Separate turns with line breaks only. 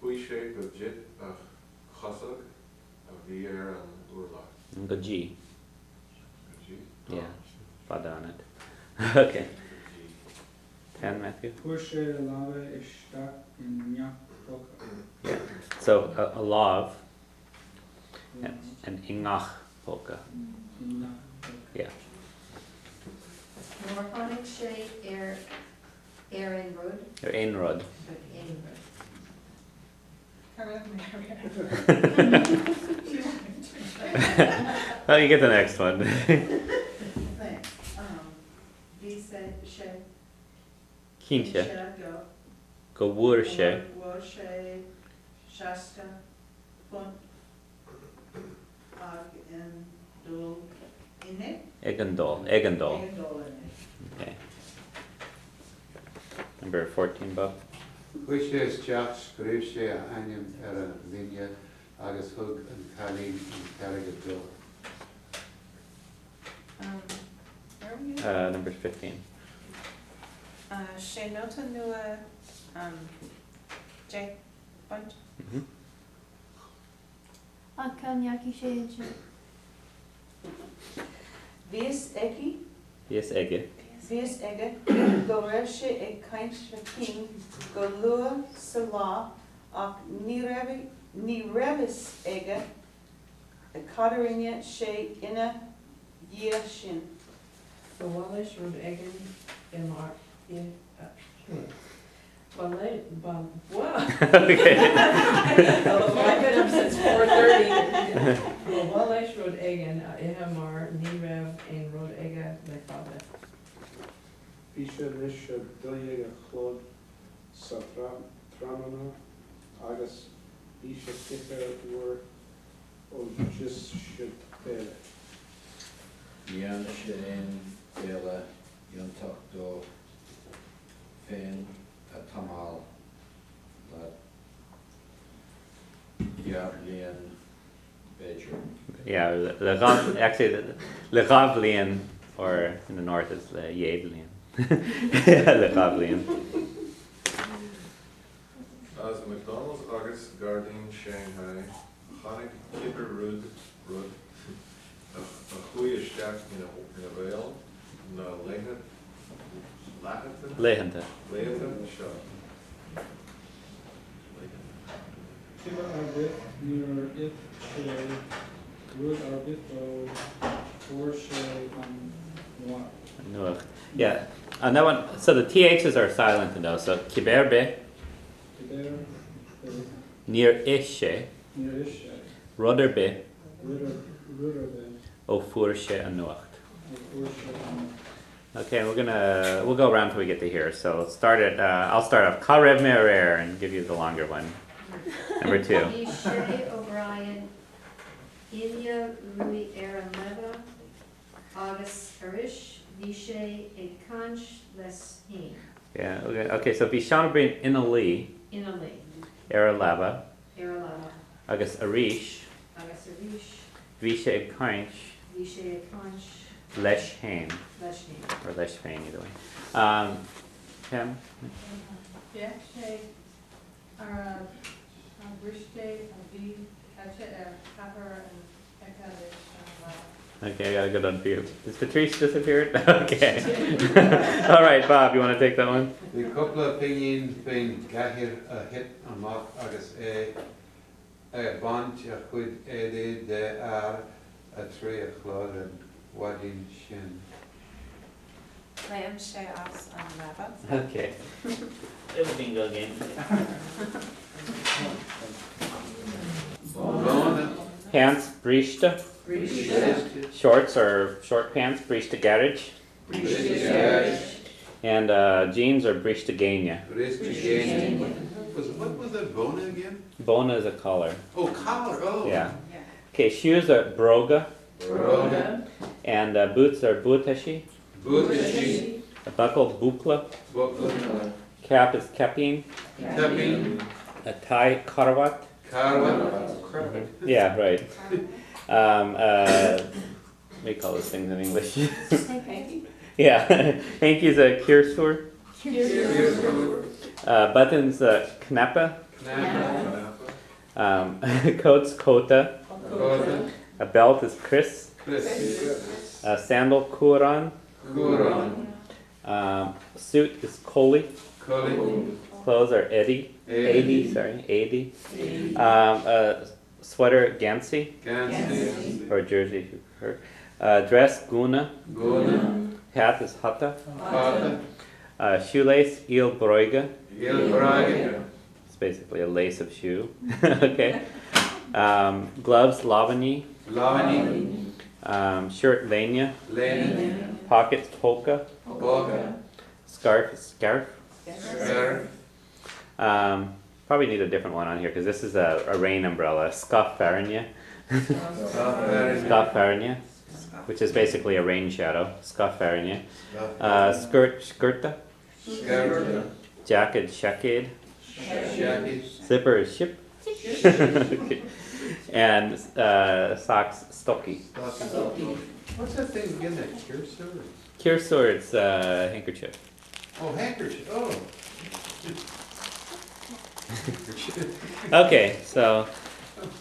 Huishe budget chasag vier and urla.
Go G. Yeah, fada on it. Okay. 10, Matthew?
Pushe lava ishtak in nyak poka.
Yeah. So a lav and ingach polka. Yeah.
Morphonic she in road.
Or einrod. Well, you get the next one.
Vise she.
Kintje. Go wurshe.
Worshe, Shasta, Punt, Ag, and Dul, in it?
Egendol.
Egendol in it.
Okay. Number 14, Bob.
Which is Josh, Grushe, Anyam, Era, Linya, Agus Hug, and Kali, and Caligadil.
Where were you?
Number 15.
She nota nua J bunch.
Mm-hmm.
Akan yaki she.
Vis eki,
Yes, Ege.
vis ege, go reshe e kaint shakin, go lua sala, ak ni revis ege, a katarinya she ina yeshin.
So Wallace Road Egan in Mark in what?
Okay.
I've been up since 4:30. Well, Wallace Road Egan, Ehamar, Nirev, and Road Ega, Lefave.
Pisha Risha Dilega Chlod Satranana Agus Pisha Kifer Wur O Just Shit Bele.
Jan Shein Bela Jan Takdo Fen Tamal Yarlian Bejer.
Yeah, le Rav, actually, le Ravlian, or in the north is le Yedlian. Le Ravlian.
As McDonald's, August, Guardian, Shanghai, Hanik, Kipper, Rud, a goede stack in a whale, na Lehet,
Lehente.
Lehet, shot.
Kiva Arbit near it she Rud Arbito or she Moi.
Nuach. Yeah, on that one, so the THs are silent in those. So kiberbe,
There
near ishe,
near Ishe
rudderbe,
Rudderbe
ofurshe, and nuach.
or she
Okay, we'll go around till we get to here. So let's start at, I'll start off. Karev Merer and give you the longer one. Number 2.
Vishay O'Brien, Ilya Rui Aaron Leva, August Arish, Vishay Ekansh Les Hain,
Yeah, okay, so Bishan Brin Inali,
Inali,
Eralava,
Eralava,
Agus Arish,
August Arish,
Vishe Kainch,
Vishay Ekansh,
Lesh Hain,
Les Hain.
or Lesh Hain either way. Pam?
Yeah, she Brishte, Avi, Kapper, and Ekadish.
Okay, I got a good one for you. Has Patrice disappeared? Okay. All right, Bob, you want to take that one?
The couple of opinion being Gahir a hit a mock Agus a bunch a good edit there are a tree a cloud and Wadin Shin.
Lamb she as Lava.
Okay. It was bingo game. Pants, Brishta. Shorts or short pants, Brishta Garage. And jeans are Brishta Ganya.
What was that Bona again?
Bona is a collar.
Oh, collar, oh.
Yeah. Okay, shoes are Broga.
Broga.
And boots are Butashi.
Butashi.
A buckle, Bukla.
Bukla.
Cap is Kepin.
Kepin.
A tie, Karawat.
Karawat.
Yeah, right. What do you call those things in English? Yeah. Hanky's a Kirsur. Buttons, Kneppe.
Napa.
Coat's Kota.
Kota.
A belt is Chris.
Chris.
A sandal Kuran.
Kuran.
Suit is Koli.
Cully.
Clothes are Eddie. Eddie. Sweater Gansey.
Gansey.
Or jersey if you prefer. Dress Guna.
Guna.
Hat is Hata.
Hata.
Shoelace Il Broiga.
Il Braga.
It's basically a lace of shoe. Okay. Gloves Lavani.
Lavani.
Shirt Lania.
Lena.
Pockets Polka.
Polka.
Scarf is Scarf.
Scarf.
Probably need a different one on here because this is a rain umbrella. Scarf Faranya. Scarf Faranya, which is basically a rain shadow. Scarf Faranya. Skirt Skirta.
Skirt.
Jacket Shakade.
Jacket.
Zipper is Ship. And socks Stocky.
What's that thing again, that cursor?
Cursor, it's handkerchief.
Oh, handkerchief, oh.
Okay, so